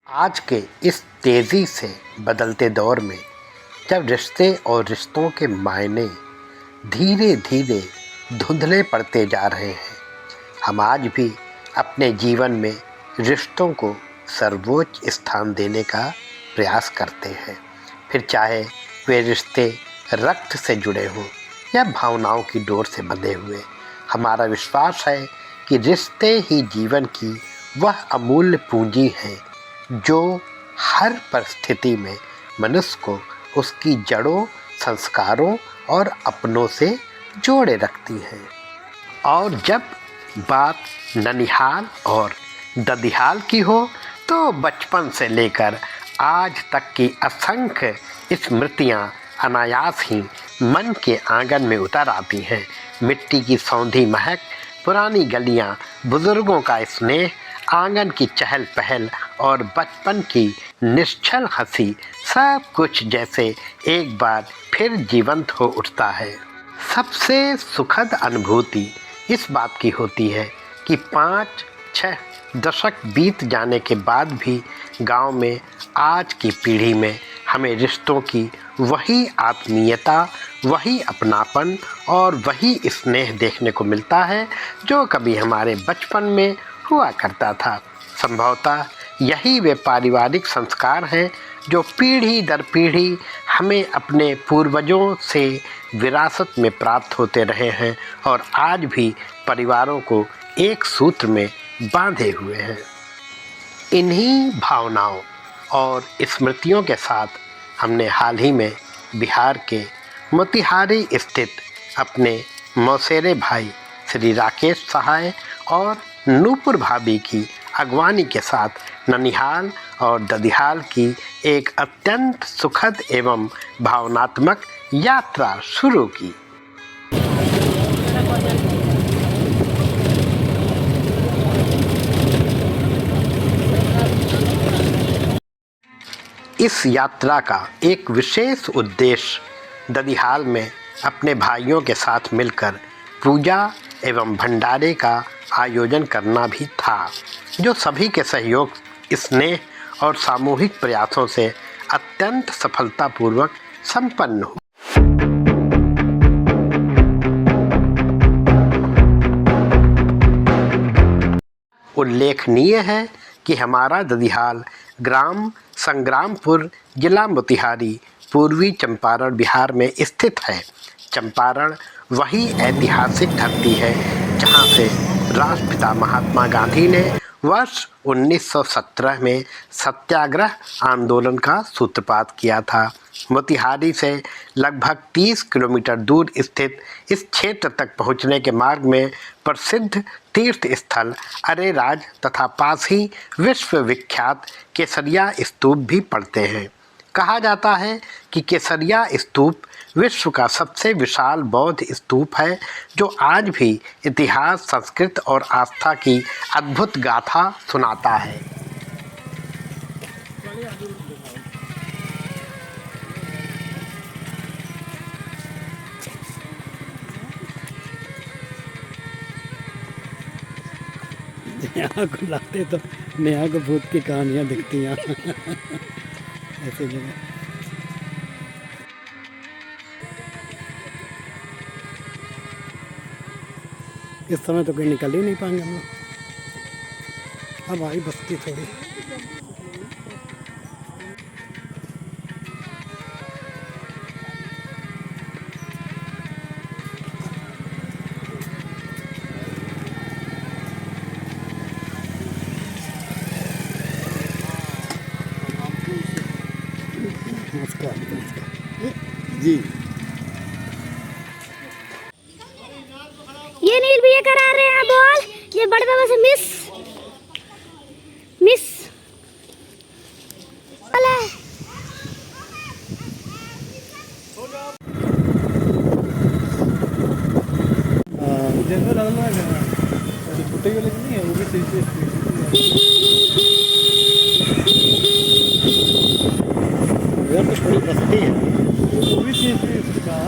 आज के इस तेज़ी से बदलते दौर में जब रिश्ते और रिश्तों के मायने धीरे धीरे धुंधले पड़ते जा रहे हैं, हम आज भी अपने जीवन में रिश्तों को सर्वोच्च स्थान देने का प्रयास करते हैं। फिर चाहे वे रिश्ते रक्त से जुड़े हों या भावनाओं की डोर से बंधे हुए। हमारा विश्वास है कि रिश्ते ही जीवन की वह अमूल्य पूंजी है जो हर परिस्थिति में मनुष्य को उसकी जड़ों, संस्कारों और अपनों से जोड़े रखती है। और जब बात ननिहाल और ददिहाल की हो तो बचपन से लेकर आज तक की असंख्य स्मृतियाँ अनायास ही मन के आंगन में उतर आती हैं। मिट्टी की सौंधी महक, पुरानी गलियाँ, बुजुर्गों का स्नेह, आंगन की चहल पहल और बचपन की निश्चल हंसी, सब कुछ जैसे एक बार फिर जीवंत हो उठता है। सबसे सुखद अनुभूति इस बात की होती है कि 5-6 दशक बीत जाने के बाद भी गांव में आज की पीढ़ी में हमें रिश्तों की वही आत्मीयता, वही अपनापन और वही स्नेह देखने को मिलता है जो कभी हमारे बचपन में हुआ करता था। संभवतः यही वे पारिवारिक संस्कार हैं जो पीढ़ी दर पीढ़ी हमें अपने पूर्वजों से विरासत में प्राप्त होते रहे हैं और आज भी परिवारों को एक सूत्र में बांधे हुए हैं। इन्हीं भावनाओं और स्मृतियों के साथ हमने हाल ही में बिहार के मोतिहारी स्थित अपने मौसेरे भाई श्री राकेश सहाय और नूपुर भाभी की अगवानी के साथ ननिहाल और ददिहाल की एक अत्यंत सुखद एवं भावनात्मक यात्रा शुरू की। इस यात्रा का एक विशेष उद्देश्य ददिहाल में अपने भाइयों के साथ मिलकर पूजा एवं भंडारे का आयोजन करना भी था, जो सभी के सहयोग, स्नेह और सामूहिक प्रयासों से अत्यंत सफलतापूर्वक संपन्न हुआ। उल्लेखनीय है कि हमारा ददिहाल ग्राम संग्रामपुर, जिला मोतिहारी, पूर्वी चंपारण, बिहार में स्थित है। चंपारण वही ऐतिहासिक धरती है जहां से राष्ट्रपिता महात्मा गांधी ने वर्ष 1917 में सत्याग्रह आंदोलन का सूत्रपात किया था। मोतिहारी से लगभग 30 किलोमीटर दूर स्थित इस क्षेत्र तक पहुंचने के मार्ग में प्रसिद्ध तीर्थ स्थल अरेराज तथा पास ही विश्व विख्यात केसरिया स्तूप भी पड़ते हैं। कहा जाता है कि केसरिया स्तूप विश्व का सबसे विशाल बौद्ध स्तूप है जो आज भी इतिहास, संस्कृति और आस्था की अद्भुत गाथा सुनाता है। यहाँ को लाते तो नेहा को भूत की कहानियाँ दिखती हैं ऐसे जगह। इस समय तो कहीं निकल ही नहीं पाएंगे हम लोग। अब आई बस्ती थोड़ी। नमस्कार जी। ये नील भैया करा रहे हैं बॉल। ये बड़े बाबा से मिस जनरल अलग है, छोटे वाले नहीं है, वो भी सही से कुछ बड़ी बस्ती है, वो भी चीज़ इसका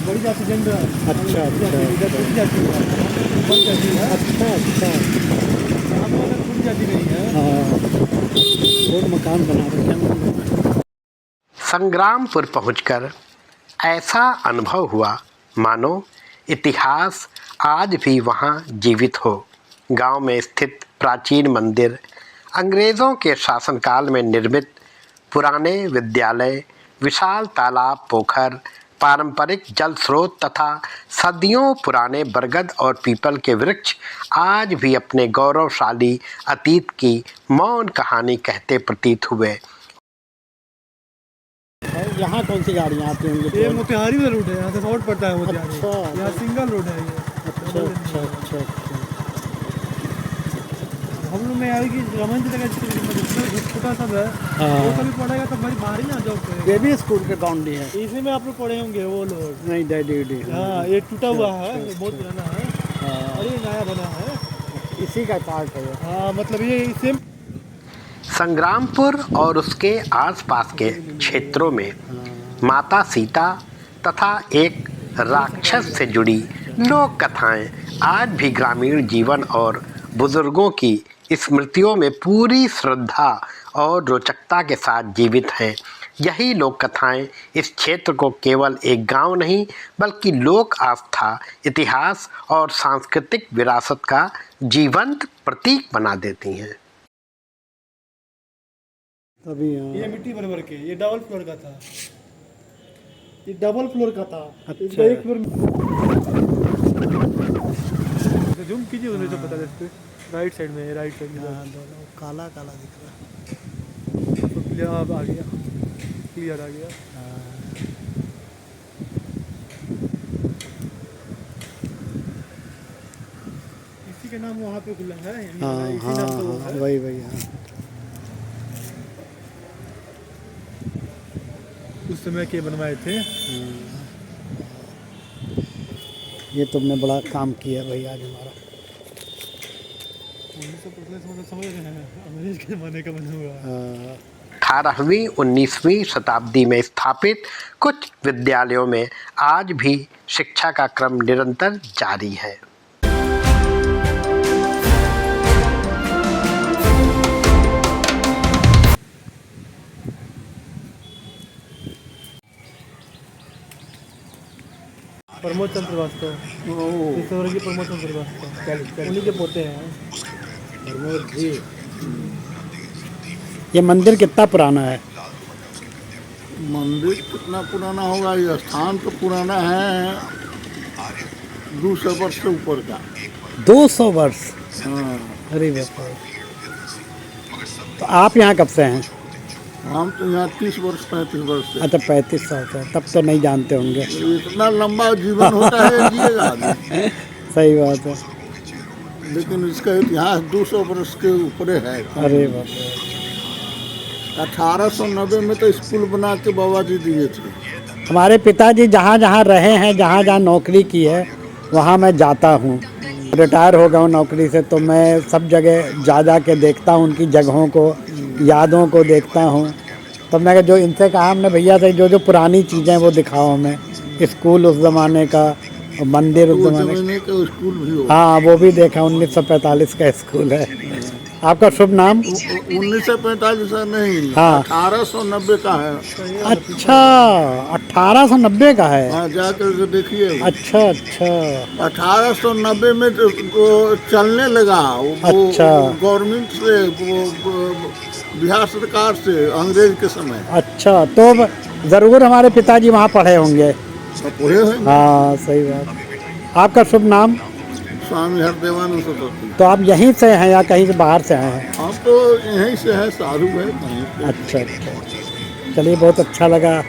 बड़ी जाती जनरल। अच्छा छोटी जाती है, बड़ी जाती है। अच्छा अच्छा, जाती नहीं है। हाँ और मकान बना रखे हैं। संग्रामपुर पहुंचकर ऐसा अनुभव हुआ मानो इतिहास आज भी वहां जीवित हो। गांव में स्थित प्राचीन मंदिर, अंग्रेज़ों के शासनकाल में निर्मित पुराने विद्यालय, विशाल तालाब पोखर, पारंपरिक जल स्रोत तथा सदियों पुराने बरगद और पीपल के वृक्ष आज भी अपने गौरवशाली अतीत की मौन कहानी कहते प्रतीत हुए। यहाँ कौन सी गाड़ियाँ आती होंगी? ये मोतिहारी वाला रूट है, यहाँ से शॉर्ट पड़ता है मोतिहारी। अच्छा। यहाँ सिंगल रोड है ये। अच्छा अच्छा अच्छा अच्छा। हम लोग में आएगी रमन जी तक छोटा सा है। हाँ। वो कभी पढ़ेगा तो भाई बाहर ही ना जाओ। ये भी स्कूल के बाउंड्री है? इसी में आप लोग पढ़े होंगे वो लोग। नहीं डैडी। हाँ, ये टूटा हुआ है, बहुत पुराना है। हाँ। और ये नया बना है, इसी का पार्ट है। हाँ, मतलब ये सेम। संग्रामपुर और उसके आसपास के क्षेत्रों में माता सीता तथा एक राक्षस से जुड़ी लोक कथाएं आज भी ग्रामीण जीवन और बुजुर्गों की स्मृतियों में पूरी श्रद्धा और रोचकता के साथ जीवित हैं। यही लोक कथाएं इस क्षेत्र को केवल एक गांव नहीं बल्कि लोक आस्था, इतिहास और सांस्कृतिक विरासत का जीवंत प्रतीक बना देती हैं। तभी ये मिट्टी भर के, ये डबल फ्लोर का था। ये डबल फ्लोर का था। अच्छा। एक फ्लोर जूम कीजिए, उन्हें तो पता है। इस पे राइट साइड में, राइट साइड में दोनों काला काला दिख रहा है। तो क्लियर अब आ गया, क्लियर आ गया। इसी के नाम वहाँ पे खुला है। हाँ इसी नाम से वो हाँ, है। वही हाँ। उस समय के बनवाए थे। ये तुमने बड़ा काम किया भाई आज हमारा। 1945 समझ रहे हैं, अंग्रेज के जमाने का बना हुआ है। 18वीं 19वीं शताब्दी में स्थापित कुछ विद्यालयों में आज भी शिक्षा का क्रम निरंतर जारी है। प्रमोद चंद्र श्रीवास्तव, की प्रमोद चंद्र श्रीवास्तव उन्हीं के पोते हैं। प्रमोद जी। ये मंदिर कितना पुराना है? मंदिर कितना पुराना होगा? ये स्थान तो पुराना है, 200 वर्ष से ऊपर का। 200 वर्ष? हाँ। अरे बाप रे। तो आप यहाँ कब से हैं? हम तो यहाँ 30 वर्ष 35 वर्ष से। अच्छा 35 साल से, तब तो नहीं जानते होंगे। इतना लंबा जीवन होता है जिएगा आदमी। सही बात है। लेकिन इसका इतिहास 200 वर्ष के ऊपर है। अरे बाप रे। 1890 में तो स्कूल बना के बाबा जी दिए थे। हमारे पिताजी जहाँ जहाँ रहे हैं, जहाँ जहाँ नौकरी की है, वहाँ मैं जाता हूँ। रिटायर हो गया हूँ नौकरी से, तो मैं सब जगह जा के देखता हूँ, उनकी जगहों को, यादों को देखता हूँ। तब मैंने जो इनसे कहा, हमने भैया से जो पुरानी चीज़ें वो दिखाओ हमें, स्कूल उस ज़माने का, मंदिर उस ज़माने का स्कूल भी हो। हाँ, वो भी देखा, 1945 का स्कूल है। आपका शुभ नाम? 1945 का नहीं, हाँ। 1890 का है। अच्छा, 1890 का है। हाँ, जाकर के देखिए। अच्छा अच्छा। 1890 में तो वो चलने लगा। अच्छा। गवर्नमेंट से, बिहार सरकार से, अंग्रेज के समय। अच्छा, तो ज़रूर हमारे पिताजी वहाँ पढ़े होंगे। पढ़े हैं। हाँ, सही बात। आपका शुभ नाम? स्वामी हरदेवानंद सरस्वती। तो आप यहीं से हैं या कहीं से बाहर से आए हैं? हम तो यहीं से हैं, साधु है कहीं से। अच्छा अच्छा, चलिए बहुत अच्छा लगा।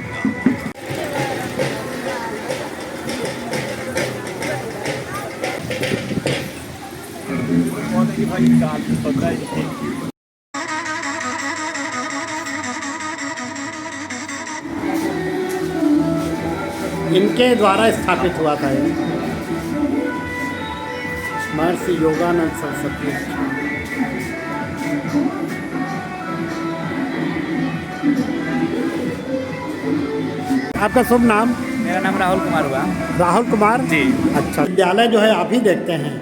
इनके द्वारा स्थापित हुआ था ये, महर्षि योगानंद सरस्वती। आपका शुभ नाम? मेरा नाम राहुल कुमार हुआ। राहुल कुमार जी। अच्छा, विद्यालय जो है आप ही देखते हैं?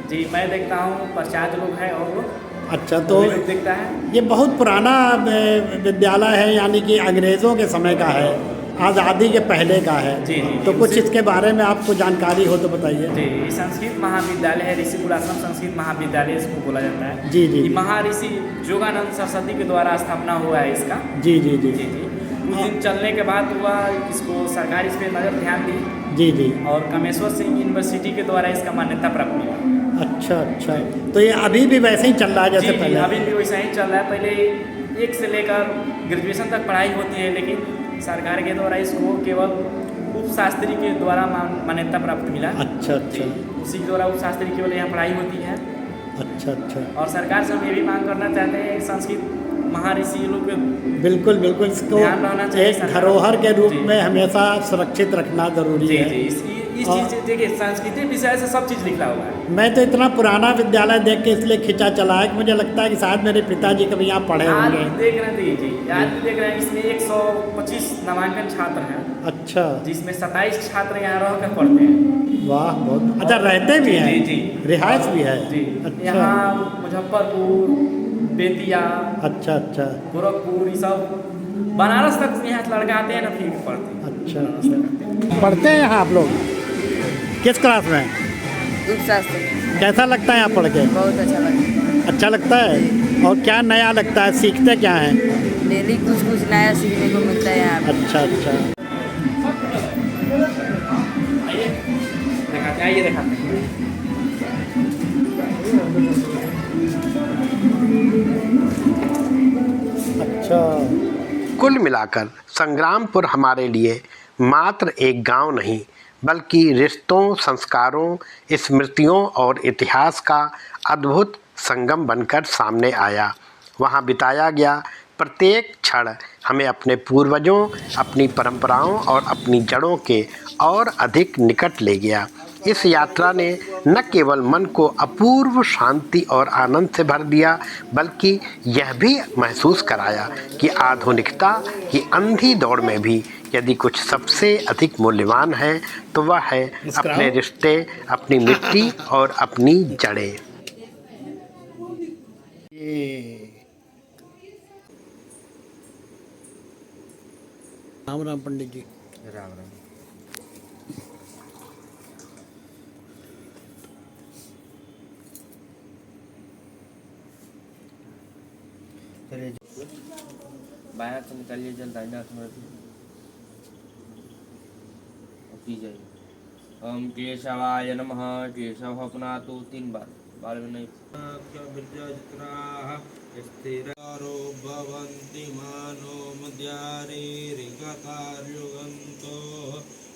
जी, मैं देखता हूँ, पश्चात लोग हैं और लोग अच्छा, तो वो भी दिखता है। ये बहुत पुराना विद्यालय है, यानी कि अंग्रेज़ों के समय का है, आज़ादी के पहले का है। जी, जी, तो जी, कुछ उसे- इसके बारे में आपको जानकारी हो तो बताइए। जी, ये संस्कृत महाविद्यालय है, ऋषिकुल आश्रम संस्कृत महाविद्यालय इसको बोला जाता है। जी, जी, ये जी। महर्षि योगानंद सरस्वती के द्वारा स्थापना हुआ है इसका। जी जी जी जी जी, कुछ दिन चलने के बाद हुआ, इसको सरकार इस पर नज़र ध्यान दी जी जी। और कामेश्वर सिंह यूनिवर्सिटी के द्वारा इसका मान्यता प्राप्त मिला। अच्छा अच्छा, तो ये अभी भी वैसे ही चल रहा है जी जैसे जी, पहले? अभी भी वैसा ही चल रहा है। पहले 1 से लेकर ग्रेजुएशन तक पढ़ाई होती है, लेकिन सरकार के द्वारा इसको केवल उपशास्त्री के द्वारा मान्यता प्राप्त मिला। अच्छा अच्छा उसी के द्वारा उपशास्त्री केवल यहाँ पढ़ाई होती है। अच्छा अच्छा, और सरकार से हम ये भी मांग करना चाहते हैं संस्कृत महर्षि लोग के बिल्कुल बिल्कुल, इसको ध्यान रहना चाहिए एक सरकार। धरोहर के रूप जी। में हमेशा सुरक्षित रखना ज़रूरी जी है। जी, इस और- चीज़ से देखिए, सांस्कृतिक विषय से सब चीज़ लिखा हुआ है। मैं तो इतना पुराना विद्यालय देख के इसलिए खिंचा चला है कि मुझे लगता है कि शायद मेरे पिताजी कभी यहाँ पढ़े आज होंगे। भी देख रहे हैं जी, आज भी देख रहे हैं, इसमें 125 नामांकन छात्र हैं, अच्छा, जिसमें 27 छात्र यहाँ रह कर पढ़ते हैं। वाह, बहुत अच्छा। रहते भी जी, हैं? जी, जी। रिहायश भी है? जी, अच्छा यहाँ मुजफ्फरपुर, बेतिया, अच्छा अच्छा गोरखपुर, ये सब बनारस तक यहाँ से लड़के आते हैं ना, फिर पढ़ते हैं। अच्छा। बनारस तक आते हैं। पढ़ते हैं यहाँ आप लोग? किस क्लास में? उपशास्त्री। कैसा लगता है यहाँ पढ़ के? बहुत अच्छा लगा। अच्छा लगता है? और क्या नया लगता है, सीखते क्या हैं? डेली कुछ कुछ नया सीखने को मिलता है यहाँ पे। अच्छा अच्छा, दिखाते हैं, आइए दिखाते हैं। अच्छा। कुल मिलाकर संग्रामपुर हमारे लिए मात्र एक गांव नहीं, बल्कि रिश्तों, संस्कारों, स्मृतियों और इतिहास का अद्भुत संगम बनकर सामने आया। वहां बिताया गया प्रत्येक क्षण हमें अपने पूर्वजों, अपनी परंपराओं और अपनी जड़ों के और अधिक निकट ले गया। इस यात्रा ने न केवल मन को अपूर्व शांति और आनंद से भर दिया, बल्कि यह भी महसूस कराया कि आधुनिकता की अंधी दौड़ में भी यदि कुछ सबसे अधिक मूल्यवान है तो वह है अपने रिश्ते, अपनी मिट्टी और अपनी जड़ें। राम राम पंडित जी। राम राम। बायां से निकालिए जल, दाहिना हाथ में रखिए और पी जाइए। ओम केशवाय नमः। केशव अपना तो 3 बार, बार में नहीं। स्थिरो भवन्ति मानो मद्यारेरिगतार्युगन्तो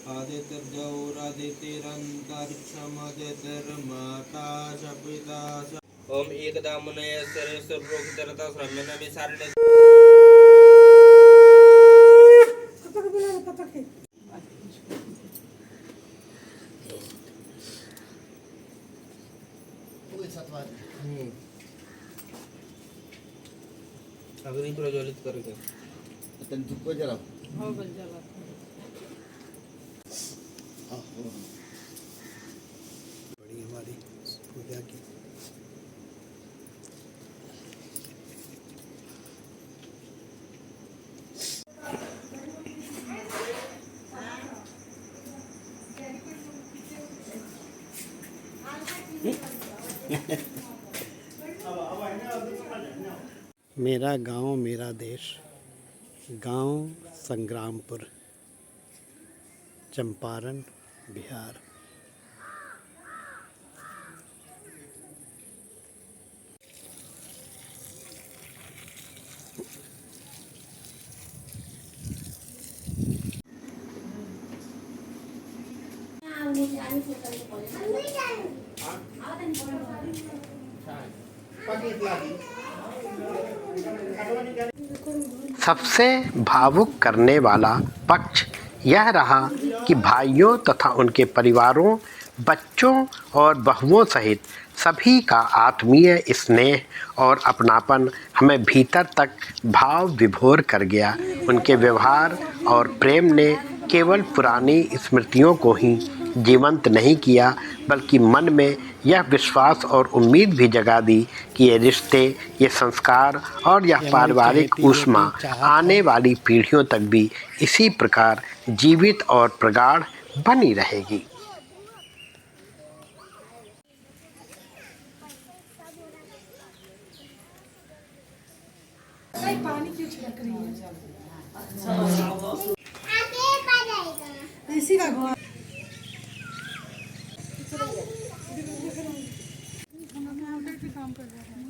आदित्यौरादितिरन्तरिक्षमदितिर्माता च पिता च। ओम एकदा मुनय सर्वस्य प्रोक्तरता श्रमेण विसारणे। अग्नि प्रज्वलित करके बड़ी हमारी पूजा की। मेरा गांव मेरा देश, गांव संग्रामपुर, चंपारण, बिहार। सबसे भावुक करने वाला पक्ष यह रहा कि भाइयों तथा उनके परिवारों, बच्चों और बहुओं सहित सभी का आत्मीय स्नेह और अपनापन हमें भीतर तक भाव विभोर कर गया। उनके व्यवहार और प्रेम ने केवल पुरानी स्मृतियों को ही जीवंत नहीं किया, बल्कि मन में यह विश्वास और उम्मीद भी जगा दी कि ये रिश्ते, ये संस्कार और यह पारिवारिक ऊष्मा आने वाली पीढ़ियों तक भी इसी प्रकार जीवित और प्रगाढ़ बनी रहेगी। पानी क्यों छिड़क रही है? इसी का घर काम कर रहा है।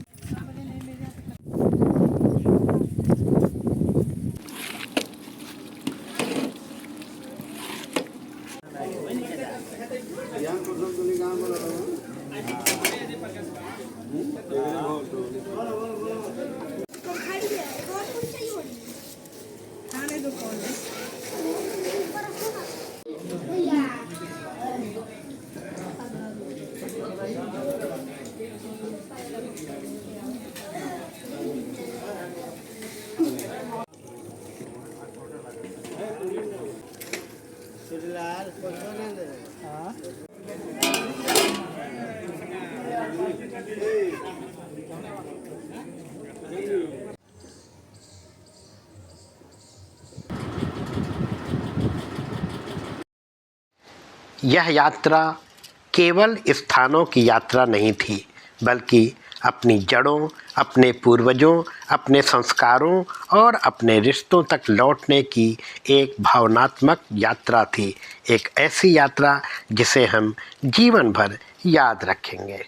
यह यात्रा केवल स्थानों की यात्रा नहीं थी, बल्कि अपनी जड़ों, अपने पूर्वजों, अपने संस्कारों और अपने रिश्तों तक लौटने की एक भावनात्मक यात्रा थी। एक ऐसी यात्रा जिसे हम जीवन भर याद रखेंगे।